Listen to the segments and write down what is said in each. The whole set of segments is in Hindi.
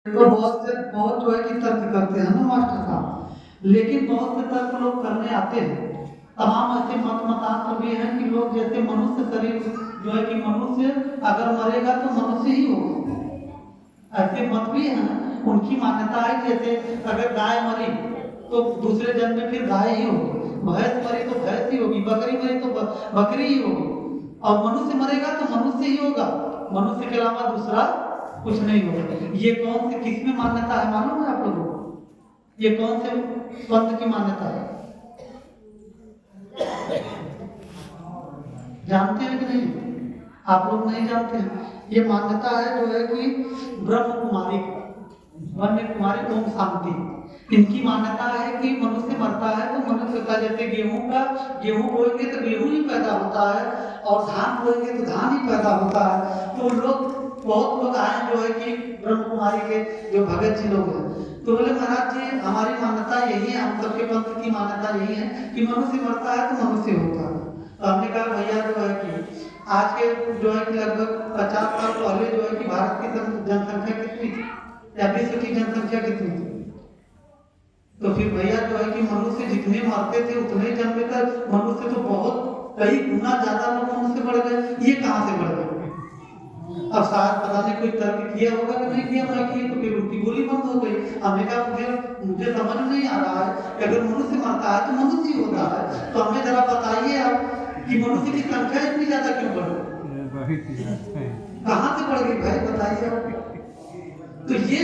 तो बहुत जो है कि तर्क करते हैं ना मास्टर साहब, लेकिन बहुत से तर्क लोग करने आते हैं। तमाम ऐसे मतांतर भी हैं कि लोग जैसे मनुष्य शरीर जो है कि मनुष्य अगर मरेगा तो मनुष्य ही होगा, ऐसे मत भी हैं। उनकी मान्यता है जैसे अगर गाय मरी तो दूसरे जन्म में फिर गाय ही होगी, भैंस मरी तो भैंस ही होगी, बकरी मरी तो बकरी ही होगी, और मनुष्य मरेगा तो मनुष्य ही होगा, मनुष्य के अलावा दूसरा कुछ नहीं होगा। ये कौन से किस में मान्यता है मालूम है आप लोगों को? ये कौन से पंथ की मान्यता है, जानते हैं कि नहीं? आप लोग नहीं जानते हैं। ये मान्यता है जो है कि ब्रह्म कुमारी वन्य कुमारी ओम शांति, इनकी मान्यता है कि मनुष्य मरता है तो मनुष्य का जैसे गेहूं बोएंगे तो गेहूं ही पैदा होता है, और धान बोएंगे तो धान ही पैदा होता है। तो लोग बहुत लोग आए जो है कि ब्रह्म कुमारी के जो भगत जी लोग हैं, तो बोले महाराज जी हमारी मान्यता यही है, हम सबके पंथ की मान्यता यही है कि मनुष्य मरता है तो मनुष्य होता है। तो हमने कहा भैया जो है कि आज के जो है कि लगभग 50 साल पहले जो है कि भारत की जनसंख्या कितनी थी या विश्व की जनसंख्या कितनी थी? तो फिर भैया जो है कि मनुष्य जितने मरते थे उतने जन्मे तक मनुष्य तो बहुत कई गुना ज्यादा लोग मनुष्य बढ़ गए, ये कहाँ से बढ़ गए? अब शायद पता नहीं कोई तर्क किया होगा कि नहीं किया, मैं किया तो फिर उनकी गोली बंद हो गई। हमने कहा मुझे समझ नहीं आ रहा है कि अगर मनुष्य मरता है तो मनुष्य ही होता है, तो हमें जरा बताइए आप कि मनुष्य की संख्या इतनी ज्यादा क्यों बढ़ गई, कहाँ से बढ़ गई भाई बताइए आप। तो ये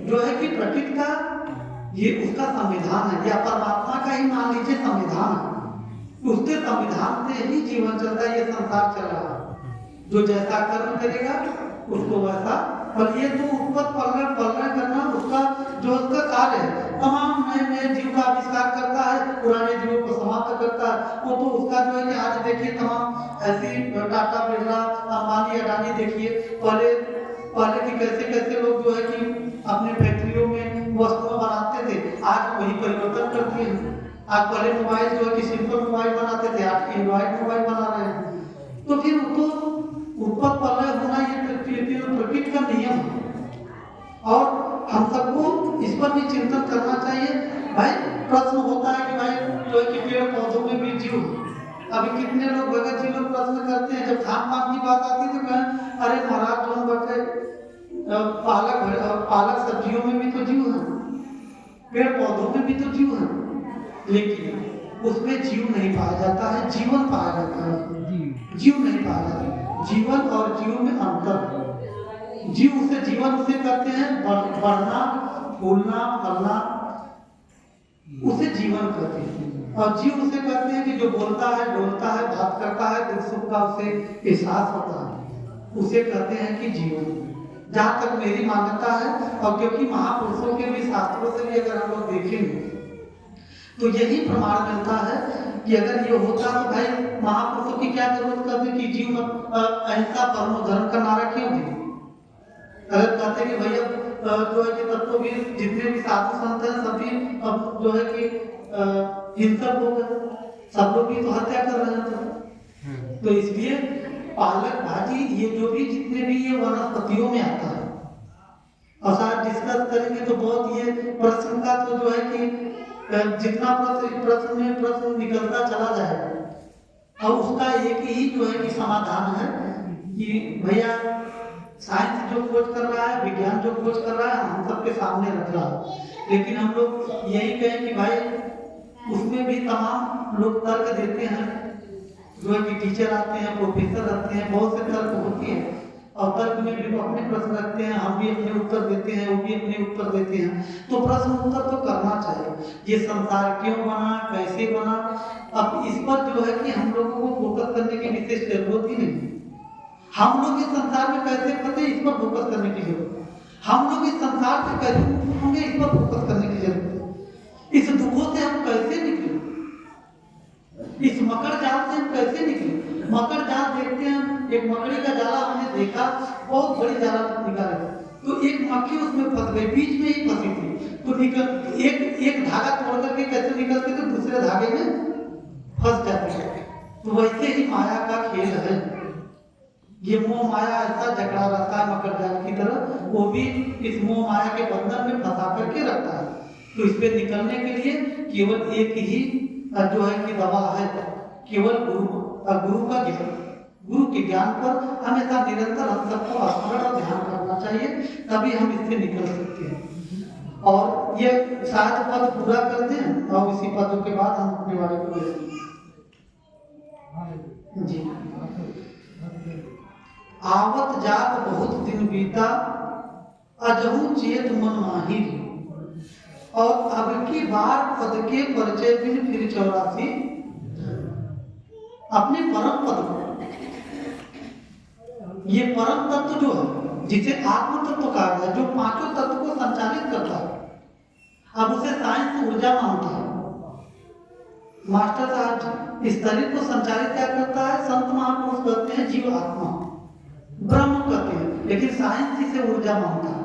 जो है कि प्रकृति का ये उसका संविधान है, या परमात्मा का ही मान लीजिए संविधान है, उसके संविधान से ही जीवन चल रहा है, ये संसार चल रहा है। जो जैसा कर्म करेगा उसको वैसा फल, ये तो उत्पत्ति पलना करना उसका जो उसका कार्य है। तमाम नए नए जीव का आविष्कार करता है, पुराने जीवों को समाप्त करता है। वो तो उसका जो है कि आज देखिए तमाम ऐसी टाटा बिरला अंबानी अडानी देखिए, पहले कि कैसे कैसे लोग जो है कि अपने फैक्ट्रियों में वस्तुएं बनाते थे, आज वही परिवर्तन कर दिए हैं। आज पहले मोबाइल जो है कि सिंपल मोबाइल बनाते थे, आज एंड्रॉइड मोबाइल बना रहे हैं। तो फिर तो उत्पत्ति प्रलय होना ये प्रकृति का नियम है, और हम सबको इस पर भी चिंतन करना चाहिए। भाई प्रश्न होता है कि भाई जो है कि पेड़ पौधों में भी जीव, अभी कितने लोग भगत जी लोग प्रश्न करते हैं, जब खान पान की बात आती है तो कहें अरे महाराज जो बच्चे पालक सब्जियों में भी तो जीव है, पेड़ पौधों में भी तो जीव है, लेकिन उसमें जीव नहीं पाया जाता है, जीवन पाया जाता है, जीव नहीं पाया जाता। जीवन और जीव में अंतर है। जीव उसे जीवन उसे कहते हैं बढ़ना फूलना फलना, उसे जीवन कहते हैं, और जीव उसे कहते हैं कि जो बोलता है डोलता है बात करता है, दुख सुख का उसे एहसास होता है, उसे कहते हैं कि जीवन। जहाँ तक मेरी मान्यता है, और क्योंकि महापुरुषों के भी शास्त्रों से भी अगर हम लोग देखेंगे तो यही प्रमाण मिलता है कि अगर ये होता तो भाई महापुरुषों की क्या जरूरत करते कि जीव अहिंसा परमो धर्म का नारा क्यों दिया? अगर कहते कि भैया जो है कि तत्ववीर जितने भी साधु संत हैं सभी अब जो है कि हिंसक हो गए, सब लोग भी तो हत्या कर रहे हैं। तो इसलिए पालक भाजी ये जो भी जितने भी ये वनस्पतियों में आता है, और शायद डिस्कस करेंगे तो बहुत ये प्रश्न का तो जो है कि जितना प्रश्न निकलता चला जाएगा, और उसका एक ही जो है कि समाधान है कि भैया साइंस जो खोज कर रहा है, विज्ञान जो खोज कर रहा है, हम सबके सामने रख रहा है, लेकिन हम लोग यही कहें कि भाई उसमें भी तमाम लोग तर्क देते हैं, जो है कि टीचर आते हैं, प्रोफेसर आते हैं, बहुत से तर्क होती है, और तर्क में भी अपने प्रश्न रखते हैं, हम भी अपने उत्तर देते हैं, वो भी अपने उत्तर देते हैं। तो प्रश्न उत्तर तो करना चाहिए, ये संसार क्यों बना, कैसे बना, अब इस पर जो है कि हम लोगों को फोकस करने की विशेष जरूरत ही नहीं। हम लोग इस संसार में कैसे फंसे इस पर फोकस करने की जरूरत है, हम लोग इस संसार से कैसे मुक्त होंगे इस पर फोकस करने की जरूरत है, इस दुखों से हम कैसे निकले, इस मकर जाल से हम कैसे निकले। मकर जाल देखते हैं, एक मकड़ी का जाला हमने देखा, बहुत बड़ी जाला निकाला, तो एक मक्खी उसमें फंस गई, बीच में ही फंसी थी, तो निकल एक धागा तोड़ करके कैसे निकलते तो दूसरे धागे में फंस जाते हैं। तो वैसे ही माया का खेल है, ये मोह माया ऐसा जकड़ा रहता है मकर जाल की तरह, वो भी इस मोह माया के बंधन में फंसा करके रखता है। तो इस पे निकलने के लिए केवल एक ही जो है कि दवा है, केवल गुरु का ज्ञान। गुरु के ज्ञान पर हमेशा निरंतर हम सबको स्मरण और ध्यान करना चाहिए, तभी हम इससे निकल सकते हैं। और ये शायद पद पूरा कर दें और इसी पद के बाद हम अपने वाले को देखेंगे जी। आवत जात बहुत दिन बीता, अजहू चेत मन माहिर, और अब की बार पद के परिचय बिन फिर 84। अपने परम पद को, ये परम तत्व जो है जिसे आत्म तत्व कहा गया, जो पांचों तत्व को संचालित करता है, अब उसे साइंस ऊर्जा मानता है। मास्टर साहब इस शरीर को संचालित क्या करता है? संत महापुरुष कहते हैं जीव आत्मा, ब्रह्म कहते हैं, लेकिन साइंस इसे ऊर्जा मानता है।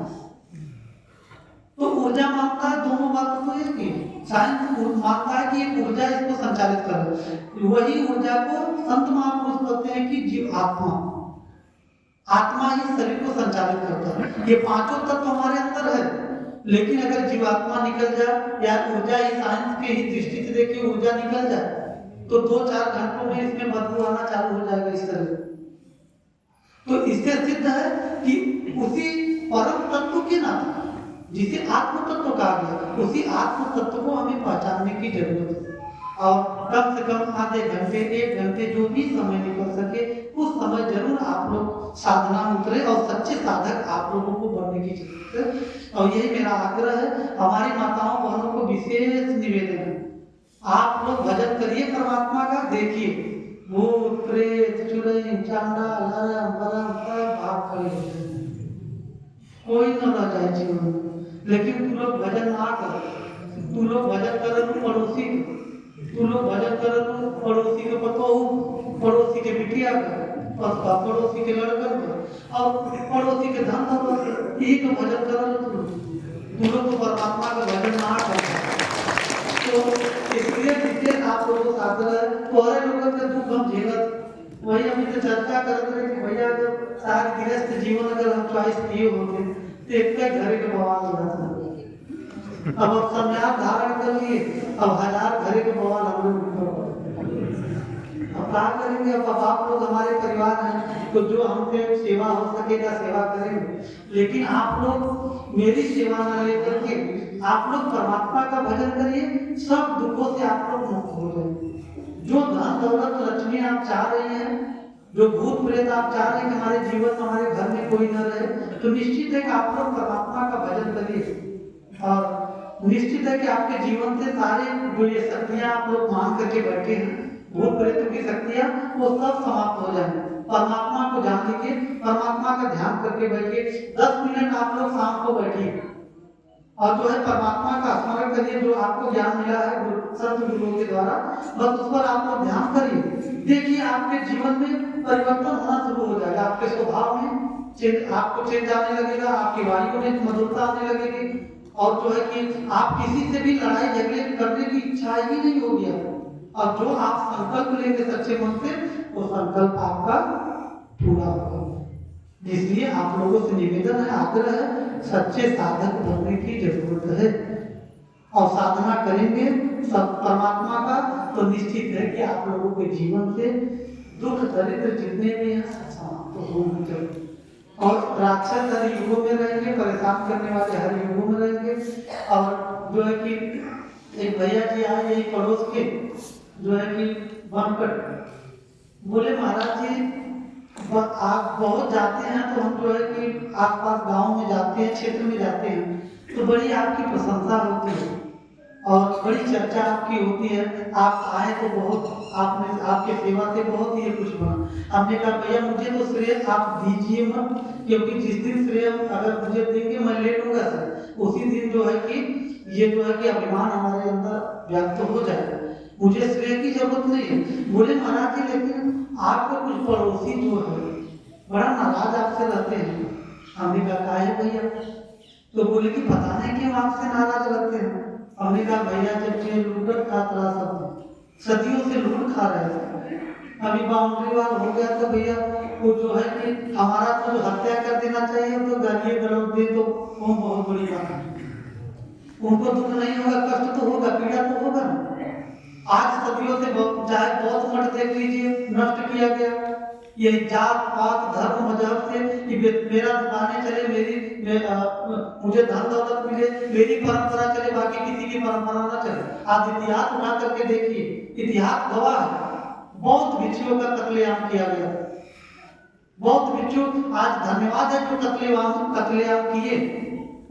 तो ऊर्जा मानता है, दोनों बात तो एक ही। साइंस मानता है कि एक ऊर्जा इसको संचालित कर रही है, वही ऊर्जा को संत महापुरुष कहते हैं कि जीव आत्मा, आत्मा ही शरीर को संचालित करता है। ये पांचों तत्व हमारे अंदर है, लेकिन अगर जीवात्मा निकल जाए या ऊर्जा ही साइंस के ही दृष्टि से देखिए ऊर्जा निकल जाए तो 2-4 घंटों में इसमें बदबू आना चालू हो जाएगा इस तरह। तो इससे सिद्ध है कि उसी परम तत्व के नाते जिसे आत्म तत्व कहा गया, उसी आत्म तत्व को हमें पहचानने की जरूरत है। और कम से कम आधे घंटे 1 घंटे जो भी समय निकल सके उस समय जरूर आप लोग साधना में उतरे और सच्चे साधक आप लोगों को बनने की जरूरत है। और यही मेरा आग्रह है, हमारी माताओं बहनों को विशेष निवेदन है, आप लोग भजन करिए परमात्मा का, देखिए भूत प्रेत चुड़ैल चांडाल हरम बरम सब भाग खड़े, कोई न रह जाए जीवन में। लेकिन तू लोग भजन ना कर, तू लोग भजन कर पड़ोसी, तू लोग भजन कर पड़ोसी के पतोहू, पड़ोसी के बिटिया कर, पड़ोसी के लड़कन कर, और पड़ोसी के धन दौलत, यही तो भजन कर। तू लोग तो परमात्मा का भजन ना कर। तो इसलिए विशेष आप लोगों का आग्रह है, तोहरे लोगों के दुख हम झेलत। वही हम इसे चर्चा करते रहे कि भैया जब सारे गृहस्थ जीवन अगर हम चॉइस किए होते तो एक घरे के बवाल हो जाता। अब संन्यास धारण कर लिए, अब 1000 घरे के बवाल हम लोग अब क्या करेंगे? अब आप लोग हमारे परिवार हैं, तो जो हमसे सेवा हो सकेगा सेवा करेंगे, लेकिन आप लोग मेरी सेवा न लेकर के आप लोग परमात्मा का भजन करिए, सब दुखों से आप लोग मुक्त हो जाएंगे। जो धन दौलत लक्ष्मी आप चाह रहे हैं, जो भूत प्रेत आप चाह रहे हैं कि हमारे जीवन हमारे घर में कोई न रहे, तो निश्चित है कि आप लोग परमात्मा का भजन करिए और निश्चित है कि आपके जीवन से सारे जो ये शक्तियां आप लोग मान करके बैठे हैं, भूत प्रेतों की शक्तियां, वो सब समाप्त हो जाएंगी। परमात्मा को जान लीजिए, परमात्मा का ध्यान करके बैठिए। 10 मिनट आप लोग शाम को बैठिए और जो है परमात्मा का स्मरण करिए, जो आपको ज्ञान मिला है संत गुरुओं के द्वारा, बस उस पर आप लोग ध्यान करिए। देखिए आपके जीवन में परिवर्तन होना शुरू हो जाएगा, आपके स्वभाव में आपको चेंज आने लगेगा, आपकी वाणी में मधुरता आने लगेगी, और जो है कि आप किसी से भी लड़ाई झगड़े करने की इच्छा ही नहीं होगी। और जो आप संकल्प लेंगे सच्चे मन से, वो संकल्प आपका पूरा होगा। इसलिए आप लोगों से निवेदन है, आग्रह है, सच्चे साधक बनने की जरूरत है और साधना करेंगे सब परमात्मा का, तो निश्चित है कि आप लोगों के जीवन से दुख दरिद्र जितने भी हैं समाप्त होंगे। और राक्षस हर युगों में रहेंगे, परेशान करने वाले हर युगों में रहेंगे। और जो है कि एक भैया जी आए यही पड़ोस के, जो है कि बनकट, बोले महाराज जी आप बहुत जाते हैं, तो हम जो है कि आसपास गांव में जाते हैं, क्षेत्र में जाते हैं, तो बड़ी आपकी प्रशंसा होती है और बड़ी चर्चा आपकी होती है। आप आए तो बहुत आपने आपके सेवा से बहुत ही कुछ बना। हमने कहा भैया मुझे तो श्रेय आप दीजिए मत, क्योंकि जिस दिन श्रेय अगर मुझे देंगे मैं ले लूंगा सर, उसी दिन जो है कि ये जो है कि अभिमान हमारे अंदर व्यक्त हो जाएगा। मुझे श्रेय की जरूरत नहीं है। बोले महाराज जी लेकिन आपके कुछ पड़ोसी जो है बड़ा नाराज आपसे रहते हैं। हमने कहा है भैया? तो बोले कि पता नहीं क्यों आपसे नाराज रहते हैं। हमने कहा भैया जब ये लूटत खा रहा सब सदियों से लूट खा रहे थे अभी बाउंड्री वाल हो गया तो भैया वो जो है कि हमारा तो हत्या कर देना चाहिए, तो गालिए गलौज दे तो वो बहुत बड़ी बात है। उनको दुख नहीं होगा, कष्ट तो होगा, पीड़ा तो होगा। आज सदियों से चाहे बौद्ध मठ देख लीजिए, नष्ट किया गया। ये जात पात धर्म मजहब से कि मेरा दुकानें चले, मुझे धन दौलत मिले, मेरी परंपरा चले, बाकी किसी की परंपरा ना चले। आज इतिहास उठा करके देखिए, इतिहास गवाह है, बहुत भिक्षुओं का कत्लेआम किया गया। बहुत भिक्षु आज धन्यवाद है जो कत्लेआम किए,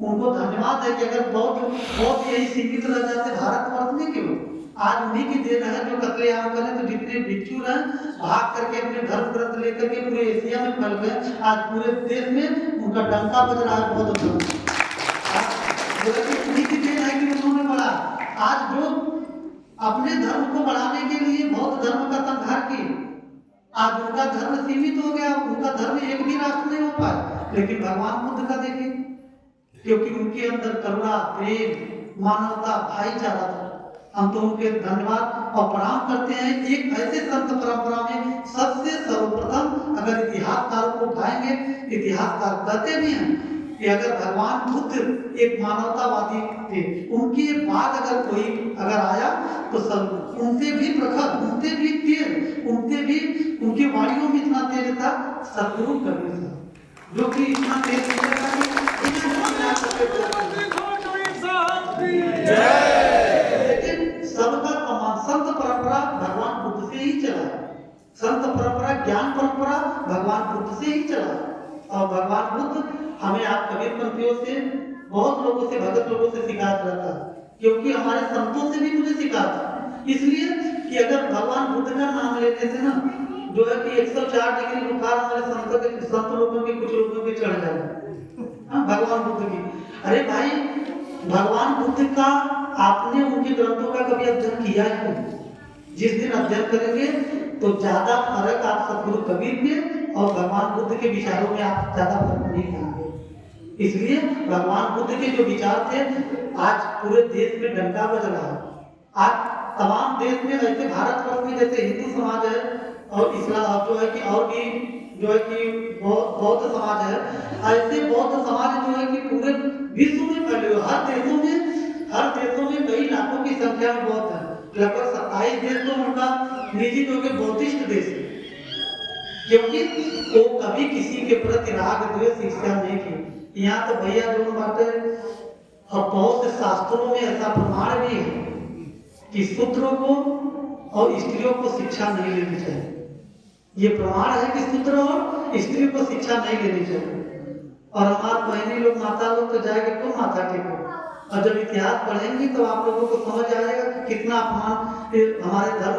उनको धन्यवाद है कि अगर बहुत यही सीमित रह जाते भारतवर्ष में, क्यों आज उन्हीं की देन है जो कत्लेआम करें। तो जितने भिक्षु हैं भाग करके अपने धर्म ग्रंथ लेकर के पूरे एशिया में फैल गए, आज पूरे देश में उनका डंका बज रहा है बहुत धर्म। उन्हीं की देन है कि उन्होंने बढ़ा। आज जो अपने धर्म को बढ़ाने के लिए बौद्ध धर्म का संहार किए, आज उनका धर्म सीमित हो गया, उनका धर्म एक भी राष्ट्र नहीं हो पाया। लेकिन भगवान बुद्ध का देखिए, क्योंकि उनके अंदर करुणा, प्रेम, मानवता, भाईचारा था। हम तो उनके धन्यवाद और प्रणाम करते हैं। एक ऐसे संत परंपरा में सबसे सर्वप्रथम अगर इतिहासकारों को उठाएंगे, इतिहासकार कहते भी हैं कि अगर भगवान बुद्ध एक मानवतावादी थे, उनके बाद अगर कोई आया तो सब उनसे भी प्रखर, उनसे भी तेज, उनकी वाणियों में इतना तेज था सतगुरु कबीर साहब, जो कि इतना तेज था कि सबका कमान संत परंपरा भगवान बुद्ध से ही चला है। संत परंपरा, ज्ञान परंपरा भगवान बुद्ध से ही चला है। और भगवान बुद्ध हमें आप कबीरपंथियों से, बहुत लोगों से, भगत लोगों से शिकायत रहता है, क्योंकि हमारे संतों से भी मुझे शिकायत है। इसलिए कि अगर भगवान बुद्ध का नाम लेने से ना जो है कि 104 डिग्री बुखार हमारे संत लोगों के कुछ लोगों के चढ़ जाए। भगवान बुद्ध की, अरे भाई भगवान बुद्ध का आपने उनके ग्रंथों का कभी अध्ययन किया है? जिस दिन अध्ययन करेंगे तो ज्यादा फर्क आप सतगुरु कबीर के और भगवान बुद्ध के विचारों में आप ज्यादा फर्क नहीं पाएंगे। इसलिए भगवान बुद्ध के जो विचार थे आज पूरे देश में डंका बज रहा है। आज तमाम देश में, ऐसे भारतवर्ष में जैसे हिंदू समाज है और इस्लाम जो है कि और भी जो है कि बौद्ध समाज है, ऐसे बौद्ध समाज जो है कि पूरे विश्व में फैले हुए, हर देशों में कई लाखों की संख्या में बौद्ध है। लगभग 27 देश तो उनका निजी जो कि बौद्धिस्ट देश है, क्योंकि वो कभी किसी के प्रति राग द्वेष ईर्ष्या नहीं की। यहाँ तो भैया जो बात है, बहुत से शास्त्रों में ऐसा प्रमाण भी है कि शूद्रों को और स्त्रियों को शिक्षा नहीं लेनी चाहिए। ये प्रमाण है कि शूद्र और स्त्री को शिक्षा नहीं लेनी चाहिए। और हमारे बहनी लोग, माता लोग तो जाएंगे क्यों माता के को, और जब इतिहास पढ़ेंगे तो आप लोगों को समझ आएगा कि कितना अपमान हमारे धर्म